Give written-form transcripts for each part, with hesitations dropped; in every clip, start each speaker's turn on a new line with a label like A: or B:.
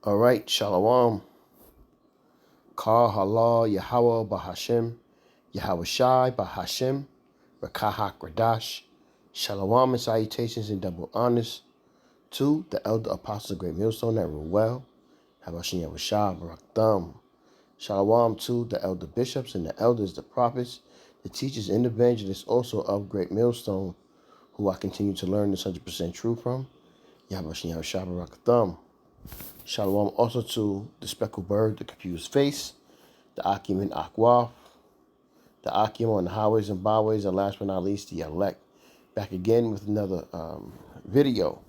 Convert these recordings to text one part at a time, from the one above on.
A: All right, Shalom. Kar halal Yahweh Bahashem, Yahweh Shai Bahashem, Rakahak Radash. Shalom and salutations and double honors to the elder apostles of Great Millstone that rule well. Habashim Yahweh Shai Barak Thumb. Shalom to the elder bishops and the elders, the prophets, the teachers and evangelists also of Great Millstone, who I continue to learn this 100% true from. Habashim Yahweh Shai Barak Thumb. Shalom also to the speckled bird, the confused face, the Akim and Akwaf, the Akim on the highways and byways, and last but not least, the elect. Back again with another video,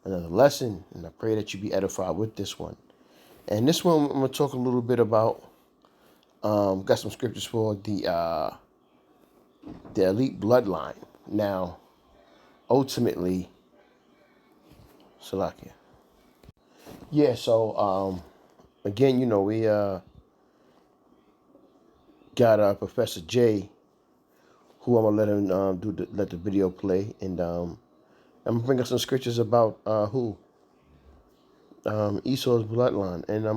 A: another lesson, and I pray that you be edified with this one. And this one, I'm going to talk a little bit about, got some scriptures for the elite bloodline. Now, ultimately, Salakia. Yeah, so, again, you know, we got Professor J, who I'm gonna let him let the video play, and I'm gonna bring up some scriptures about Esau's bloodline, and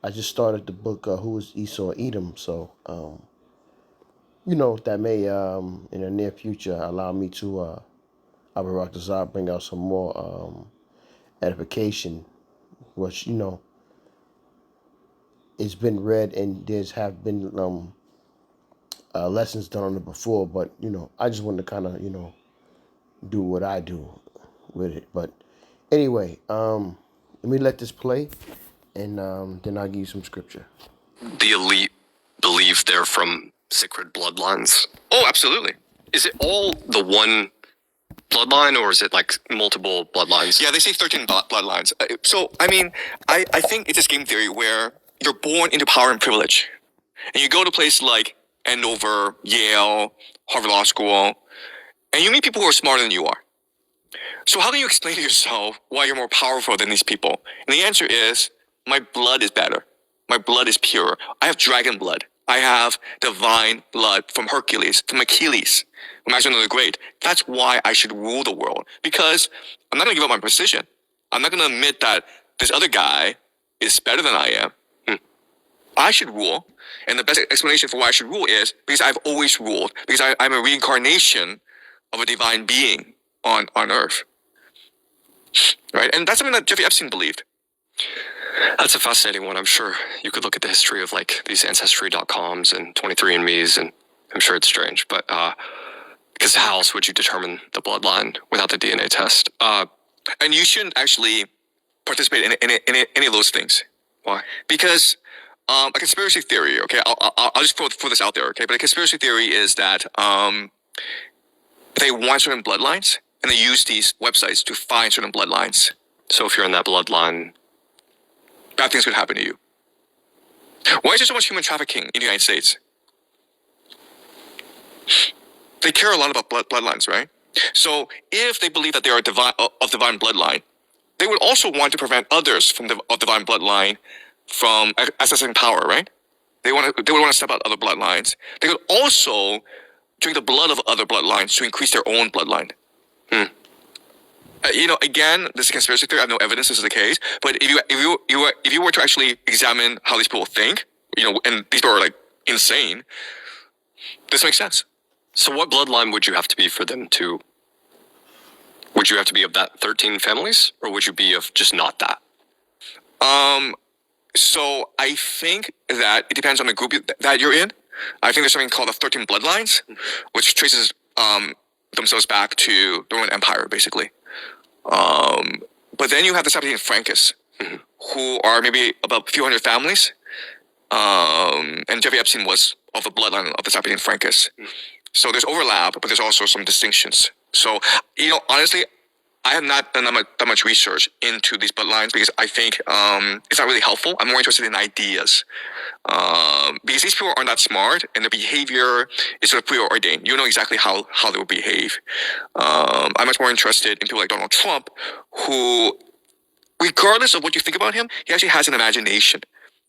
A: I just started the book Who is Esau Edom, so that may in the near future allow me to Abarak bring out some more edification, which it's been read and there's have been lessons done on it before, but I just wanted to kind of do what I do with it. But anyway, let me let this play, and then I'll give you some scripture.
B: The elite believe they're from sacred bloodlines. Oh, absolutely. Is it all the one bloodline, or is it like multiple bloodlines? Yeah, they say 13 bloodlines. So, I mean, I think it's this game theory where you're born into power and privilege. And you go to places like Andover, Yale, Harvard Law School, and you meet people who are smarter than you are. So how can you explain to yourself why you're more powerful than these people? And the answer is, my blood is better. My blood is pure. I have dragon blood. I have divine blood from Hercules, from Achilles, from Alexander the Great. That's why I should rule the world. Because I'm not going to give up my position. I'm not going to admit that this other guy is better than I am. I should rule. And the best explanation for why I should rule is because I've always ruled. Because I'm a reincarnation of a divine being on earth. Right? And that's something that Jeffrey Epstein believed. That's a fascinating one. I'm sure you could look at the history of like these ancestry.coms and 23andMe's, and I'm sure it's strange, but because how else would you determine the bloodline without the DNA test? And you shouldn't actually participate in any of those things. Why? Because a conspiracy theory, okay, I'll just throw this out there, okay, but a conspiracy theory is that they want certain bloodlines, and they use these websites to find certain bloodlines. So if you're in that bloodline, bad things could happen to you. Why is there so much human trafficking in the United States? They care a lot about bloodlines, right? So if they believe that they are of divine bloodline, they would also want to prevent others of divine bloodline from accessing power, right? They would want to step out other bloodlines. They would also drink the blood of other bloodlines to increase their own bloodline. Again, this is a conspiracy theory. I have no evidence this is the case. But if you were to actually examine how these people think, and these people are like insane, this makes sense. So what bloodline would you have to be for them to? Would you have to be of that 13 families, or would you be of just not that? So I think that it depends on the group that you're in. I think there's something called the 13 bloodlines, which traces themselves back to the Roman Empire, basically. But then you have the Sabbatine Francus, who are maybe about a few hundred families. And Jeffrey Epstein was of the bloodline of the Sabbatine Francus. So there's overlap, but there's also some distinctions. So, honestly, I have not done that much research into these bloodlines because I think it's not really helpful. I'm more interested in ideas. Because these people aren't that smart, and their behavior is sort of preordained. You know exactly how they will behave. I'm much more interested in people like Donald Trump, who, regardless of what you think about him, he actually has an imagination.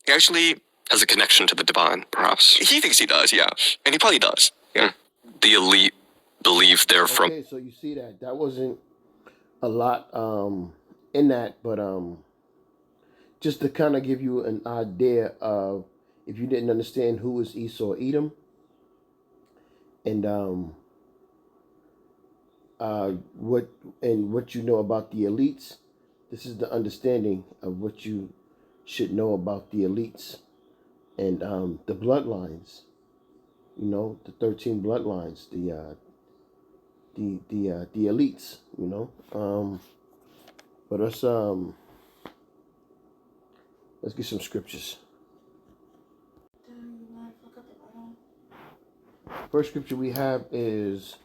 B: He actually has a connection to the divine, perhaps. He thinks he does, yeah. And he probably does, yeah. The elite believe they're from...
A: Okay, so you see that wasn't a lot in that, but just to kind of give you an idea of, if you didn't understand who is Esau, Edom, and what you know about the elites. This is the understanding of what you should know about the elites and the bloodlines. You know, the 13 bloodlines, the elites. You know, but let's get some scriptures. First scripture we have is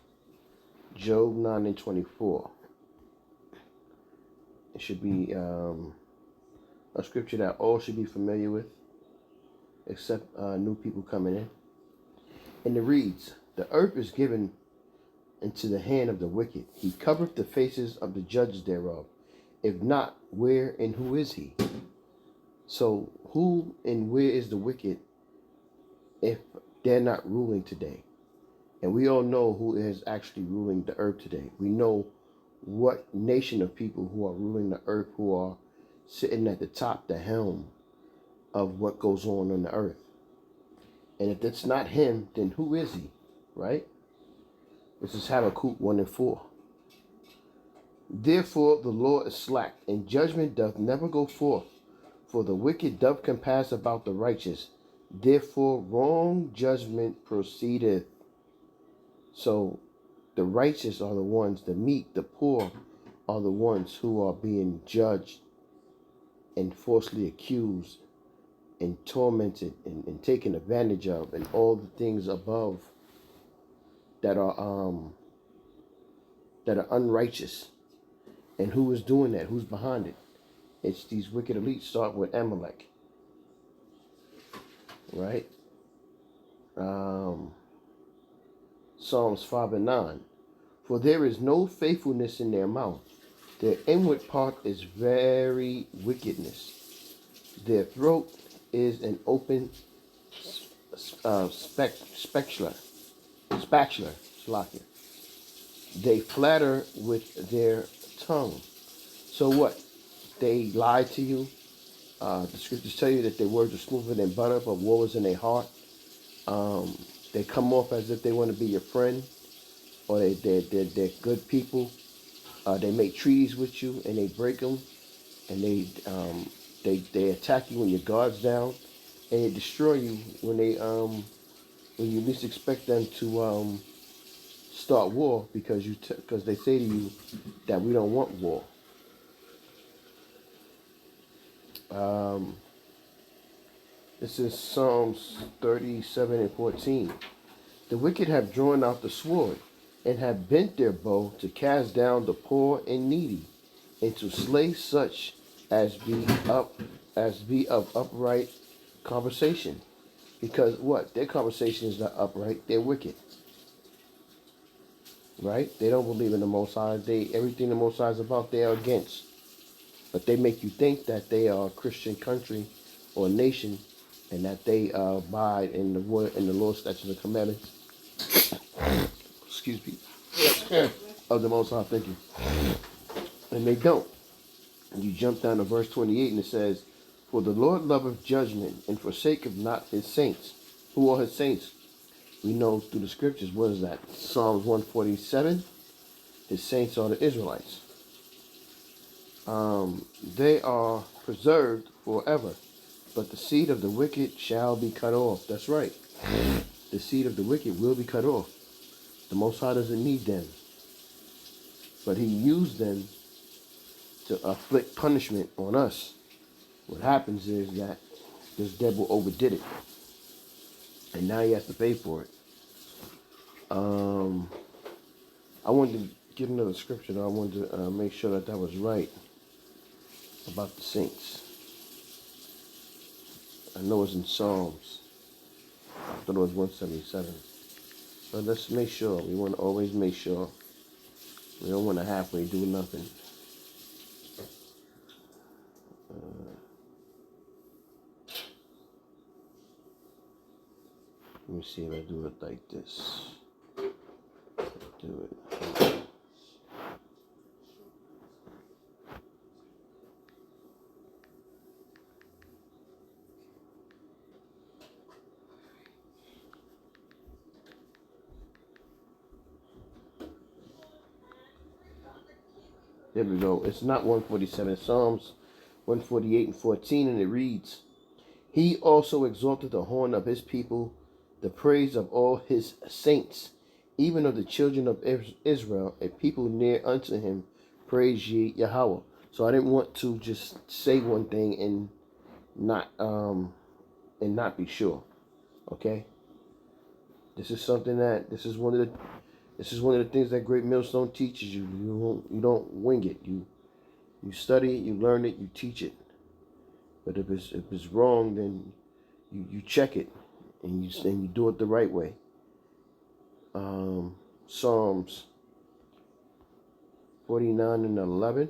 A: Job 9:24. It should be a scripture that all should be familiar with, except new people coming in. And it reads, "The earth is given into the hand of the wicked. He covereth the faces of the judges thereof. If not, where and who is he?" So who and where is the wicked if they're not ruling today? And we all know who is actually ruling the earth today. We know what nation of people who are ruling the earth, who are sitting at the top, the helm of what goes on the earth. And if it's not him, then who is he? Right? This is Habakkuk 1:4. "Therefore the Lord is slack, and judgment doth never go forth. For the wicked doth compass about the righteous. Therefore wrong judgment proceedeth." So the righteous are the ones, the meek, the poor are the ones who are being judged and falsely accused and tormented and taken advantage of, and all the things above that are unrighteous. And who is doing that? Who's behind it? It's these wicked elites, start with Amalek, right? Psalms 5:9. "For there is no faithfulness in their mouth. Their inward part is very wickedness. Their throat is an open spatula. They flatter with their tongue." So what? They lie to you. The scriptures tell you that their words are smoother than butter, but woe is in their heart. They come off as if they want to be your friend, or they're good people. They make treaties with you and they break them, and they attack you when your guard's down, and they destroy you when you least expect them to start war, because they say to you that we don't want war. This is Psalms 37:14. "The wicked have drawn out the sword, and have bent their bow to cast down the poor and needy, and to slay such as be of upright conversation." Because what? Their conversation is not upright, they're wicked. Right? They don't believe in the Most High. Everything the Most High is about, they are against. But they make you think that they are a Christian country or nation, and that they abide in the word and the Lord's statutes and commandments. Excuse me. Of the Most High. Thank you. And they don't. And you jump down to verse 28, and it says, "For the Lord loveth judgment, and forsaketh not his saints." Who are his saints? We know through the scriptures. What is that? Psalms 147. His saints are the Israelites. They are preserved forever, but the seed of the wicked shall be cut off. That's right. The seed of the wicked will be cut off. The Most High doesn't need them, but he used them to afflict punishment on us. What happens is that this devil overdid it, and now he has to pay for it. I wanted to get another scripture, though. I wanted to make sure that was right about the saints. I know it's in Psalms. I thought it was 177. But let's make sure. We want to always make sure. We don't want to halfway do nothing. Let me see if I do it like this. Do it. There we go. It's not 147. Psalms 148 and 14, and it reads, He also exalted the horn of his people, the praise of all his saints, even of the children of Israel, a people near unto him. Praise ye Yahweh. So I didn't want to just say one thing and not be sure. Okay? This is something that this is one of the things that Great Millstone teaches you. You don't wing it. You study it, you learn it, you teach it. But if it's wrong, then you check it and you do it the right way. Psalms 49 and 11,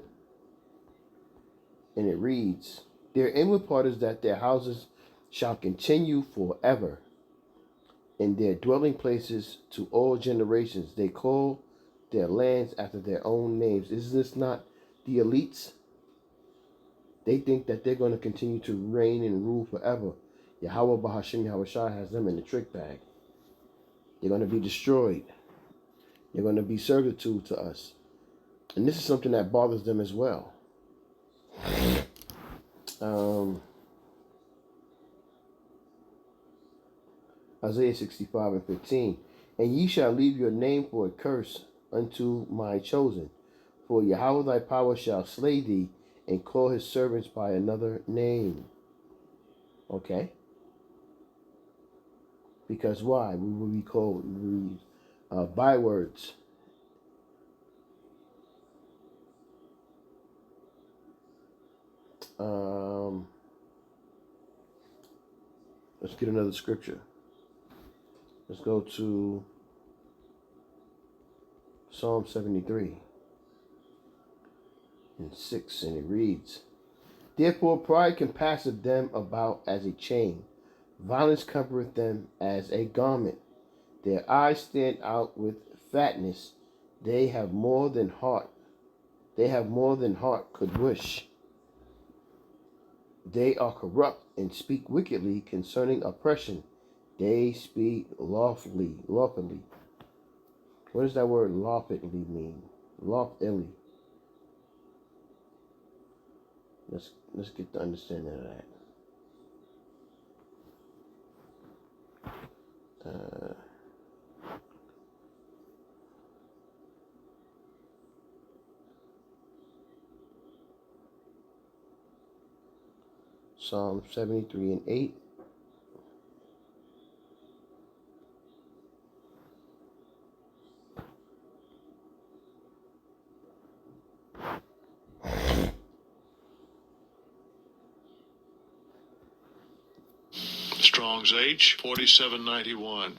A: and it reads, Their inward part is that their houses shall continue forever, and their dwelling places to all generations. They call their lands after their own names. Is this not the elites? They think that they're going to continue to reign and rule forever. Yahweh Bahashim Yahweh Shai has them in the trick bag. They're going to be destroyed. They're going to be servitude to us. And this is something that bothers them as well. Isaiah 65 and 15. And ye shall leave your name for a curse unto my chosen. For Yahweh thy power shall slay thee, and call his servants by another name. Okay? Because why? We will be called bywords. Let's get another scripture. Let's go to Psalm 73 and 6, and it reads, Therefore pride compasseth them about as a chain. Violence covereth them as a garment. Their eyes stand out with fatness. They have more than heart. They have more than heart could wish. They are corrupt and speak wickedly concerning oppression. They speak lawfully. What does that word lawfully mean? Lawfully. Let's get the understanding of that. Psalm 73 and 8.
C: Strong's H 4791.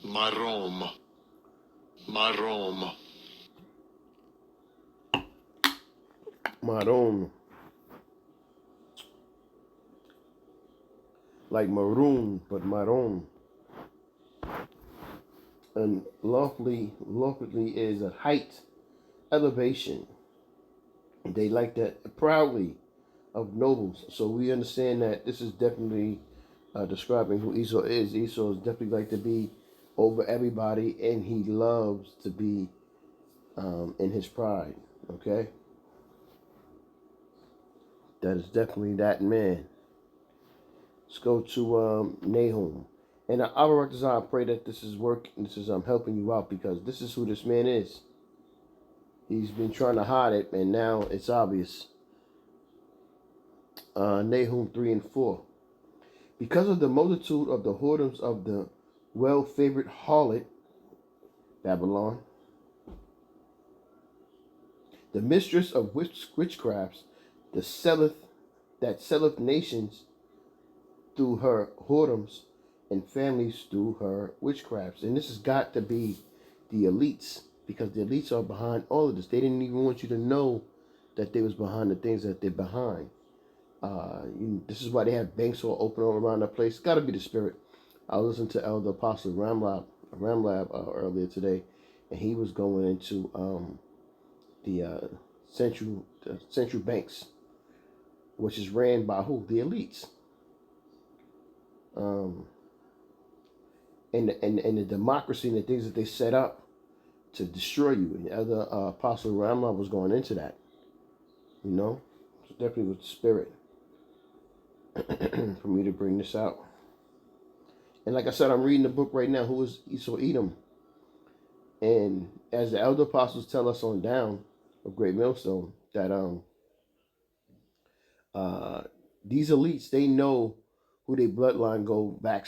C: Marom.
A: Maroon. Like maroon, but maroon. And lawfully is a height, elevation. They like that proudly of nobles. So we understand that this is definitely describing who Esau is. Esau is definitely like to be over everybody, and he loves to be in his pride. Okay? That is definitely that man. Let's go to Nahum. And I pray that this is working. This is helping you out, because this is who this man is. He's been trying to hide it, and now it's obvious. Nahum 3 and 4. Because of the multitude of the whoredoms of the well-favored harlot, Babylon, the mistress of witchcrafts, that selleth nations through her whoredoms, and families through her witchcrafts. And this has got to be the elites, because the elites are behind all of this. They didn't even want you to know that they was behind the things that they're behind. This is why they have banks all open all around the place. It's got to be the spirit. I listened to Elder Apostle Ramlab earlier today, and he was going into the central banks, which is ran by who? The elites. And the democracy and the things that they set up to destroy you. And the other Apostle Ramah was going into that. You know, so definitely with the spirit for me to bring this out. And like I said, I'm reading the book right now. Who is Esau Edom? And as the elder apostles tell us on down of Great Millstone, that these elites, they know who their bloodline go back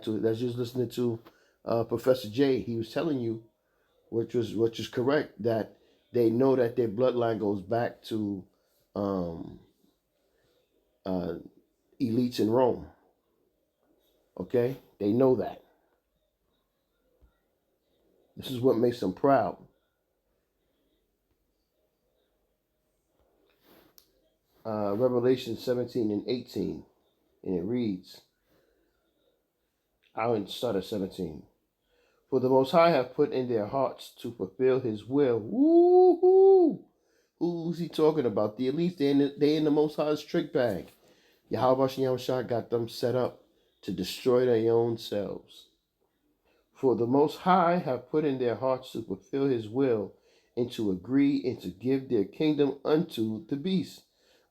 A: to. That's just listening to Professor J. He was telling you, which is correct, that they know that their bloodline goes back to elites in Rome. Okay, they know that. This is what makes them proud. Revelation 17 and 18, and it reads, I'll start at 17. For the Most High have put in their hearts to fulfill his will. Woo-hoo! Who's he talking about? The elites, they in the Most High's trick bag. Yahweh Shah got them set up to destroy their own selves. For the Most High have put in their hearts to fulfill his will, and to agree and to give their kingdom unto the beast,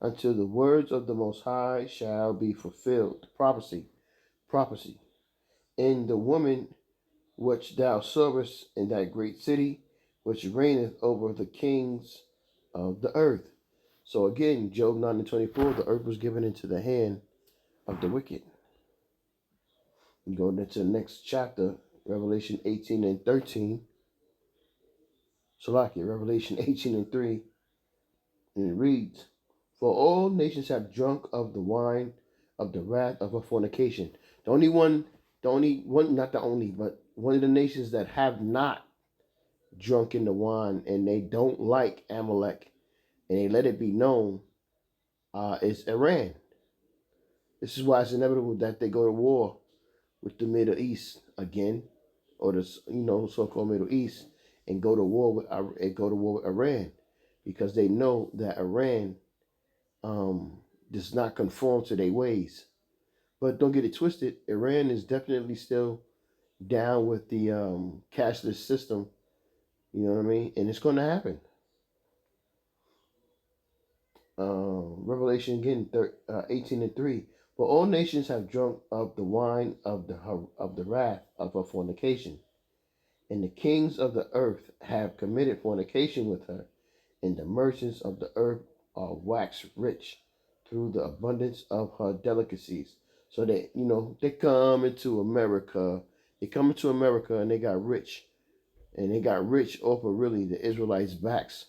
A: until the words of the Most High shall be fulfilled. Prophecy. And the woman which thou servest in that great city, which reigneth over the kings of the earth. So again, Job 9 and 24, the earth was given into the hand of the wicked. You go into the next chapter, Revelation 18 and 13. Revelation 18 and 3. And it reads, For all nations have drunk of the wine of the wrath of her fornication. Not the only, but one of the nations that have not drunk in the wine and they don't like Amalek and they let it be known is Iran. This is why it's inevitable that they go to war with the Middle East again, or the so-called Middle East, and go to war with Iran, because they know that Iran does not conform to their ways. But don't get it twisted. Iran is definitely still down with the cashless system. You know what I mean? And it's going to happen. Revelation again, 18 and 3. For all nations have drunk of the wine of the wrath of her fornication, and the kings of the earth have committed fornication with her, and the merchants of the earth are waxed rich through the abundance of her delicacies. So they come into America. They come into America and they got rich, and they got rich off of really the Israelites' backs,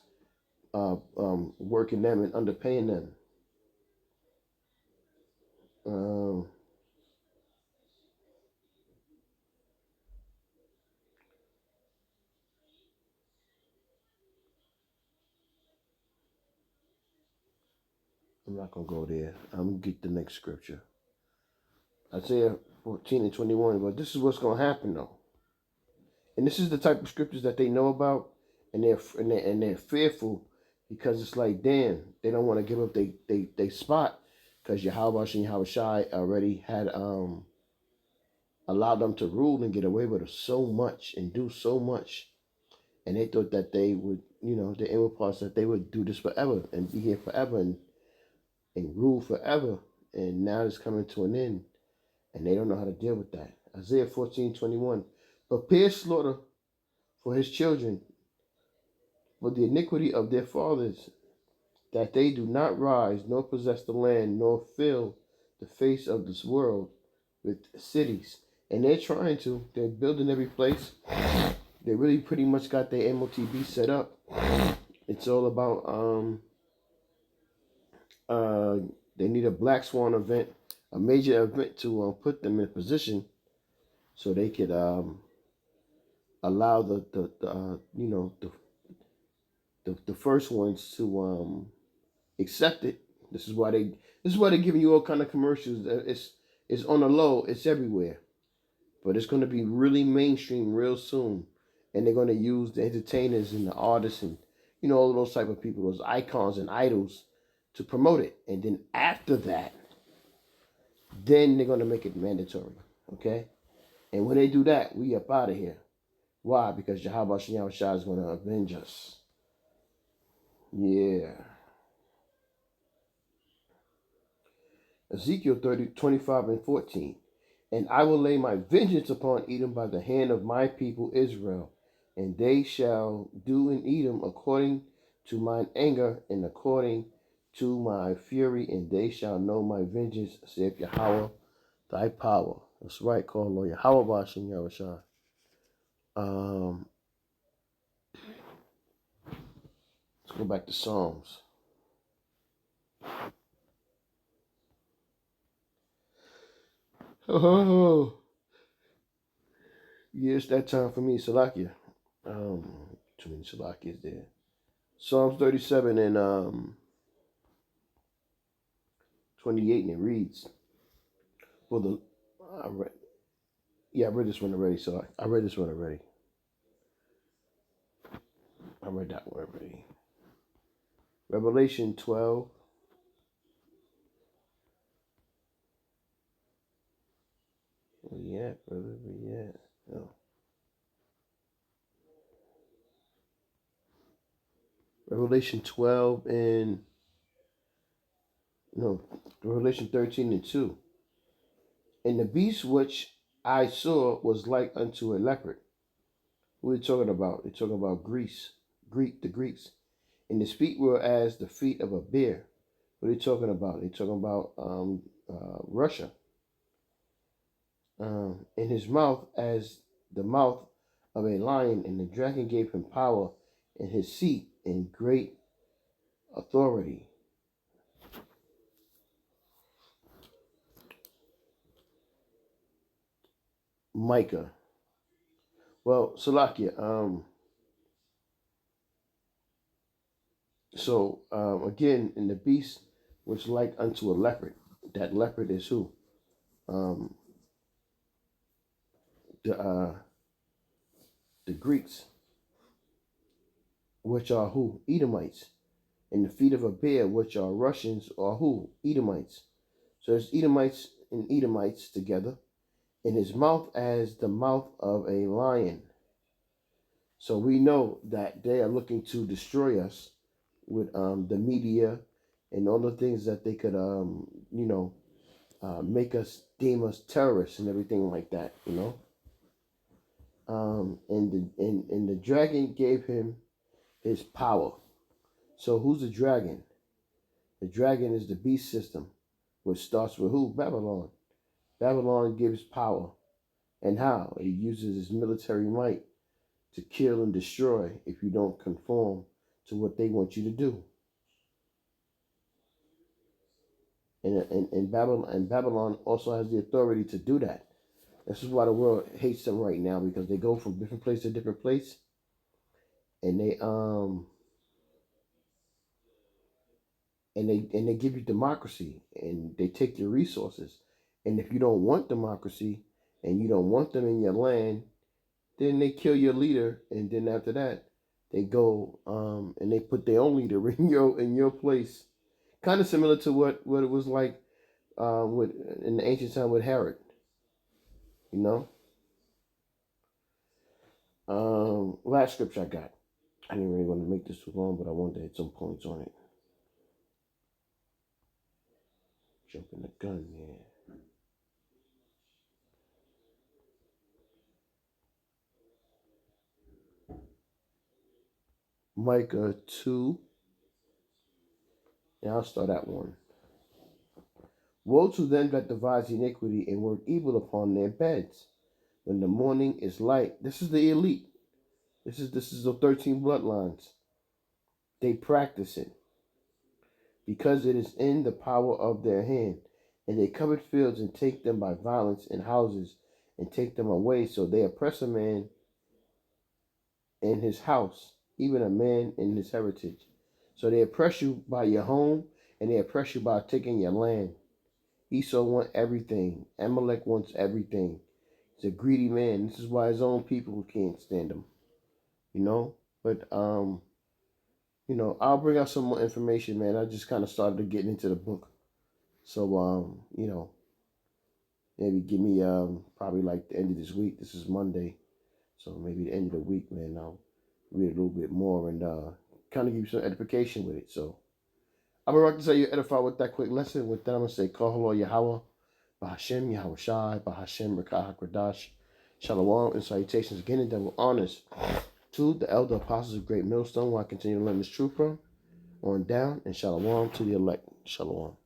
A: working them and underpaying them. I'm not going to go there. I'm going to get the next scripture. Isaiah 14 and 21. But this is what's going to happen, though. And this is the type of scriptures that they know about, and they're fearful, because it's like, damn, they don't want to give up they spot, because Yahweh and Yahweh Shai already had allowed them to rule and get away with so much and do so much. And they thought that they would, the inward parts, that they would do this forever and be here forever and rule forever. And now it's coming to an end, and they don't know how to deal with that. Isaiah 14:21. Prepare slaughter for his children, for the iniquity of their fathers, that they do not rise, nor possess the land, nor fill the face of this world with cities. And they're trying to. They're building every place. They really pretty much got their MOTB set up. It's all about they need a Black Swan event, a major event to put them in position, so they could allow the first ones to accept it. This is why they're giving you all kind of commercials. It's on the low. It's everywhere, but it's going to be really mainstream real soon, and they're going to use the entertainers and the artists and all of those type of people, those icons and idols, to promote it. And then after that, then they're going to make it mandatory. Okay, and when they do that, we up out of here. Why? Because Yahweh Shah is going to avenge us. Yeah. Ezekiel 30:25-14. And I will lay my vengeance upon Edom by the hand of my people Israel, and they shall do in Edom according to mine anger and according to my fury, and they shall know my vengeance, saith Yahweh, thy power. That's right, call Lord Yahweh Bashem Yahushua. Let's go back to Psalms. Oh, yeah, it's that time for me, Salakia. Too many Salakias there. Psalms 37 and 28, and it reads, "For the I read, yeah, I read this one already. So I read this one already. I read that one already. Revelation 12. Where you at, brother? Where you at? Oh. Revelation 12 and no, Revelation 13:2. And the beast which I saw was like unto a leopard. What are you talking about? They're talking about Greece, the Greeks. And his feet were as the feet of a bear. What are you talking about? They're talking about Russia. In his mouth as the mouth of a lion, and the dragon gave him power in his seat and great authority. Micah. Well, Salakia, again, in the beast which like unto a leopard. That leopard is who? Um, the Greeks, which are who? Edomites. And the feet of a bear, which are Russians, are who? Edomites. So there's Edomites and Edomites together. In his mouth as the mouth of a lion. So we know that they are looking to destroy us with the media and all the things that they could, make us deem us terrorists and everything like that, and the dragon gave him his power. So who's the dragon? The dragon is the beast system, which starts with who? Babylon. Babylon gives power. And how? It uses its military might to kill and destroy if you don't conform to what they want you to do. And Babylon also has the authority to do that. This is why the world hates them right now, because they go from different place to different place, and they give you democracy, and they take your resources. And if you don't want democracy and you don't want them in your land, then they kill your leader, and then after that, they go and they put their own leader in your place. Kind of similar to what it was like with in the ancient time with Herod, you know. Last scripture I got. I didn't really want to make this too long, but I wanted to hit some points on it. Jumping the gun, yeah. Micah 2. And I'll start at 1. Woe to them that devise iniquity and work evil upon their beds. When the morning is light, this is the elite. This is the 13 bloodlines. They practice it because it is in the power of their hand. And they covet fields and take them by violence, and houses and take them away. So they oppress a man in his house, even a man in his heritage. So they oppress you by your home, and they oppress you by taking your land. Esau wants everything. Amalek wants everything. He's a greedy man. This is why his own people can't stand him. But I'll bring out some more information, man. I just kind of started getting into the book. So maybe give me probably like the end of this week. This is Monday. So maybe the end of the week, man, I'll read a little bit more and kind of give you some edification with it. So I'm going to say you edify with that quick lesson. With that, I'm going to say, Kahalo Yahweh, Bahashem, Yahweh Shai, Bahashem, Rekah HaKradash, Shalom, and salutations again and double honors to the elder apostles of Great Millstone, where I continue to learn this truth from, on down, and Shalom to the elect. Shalom.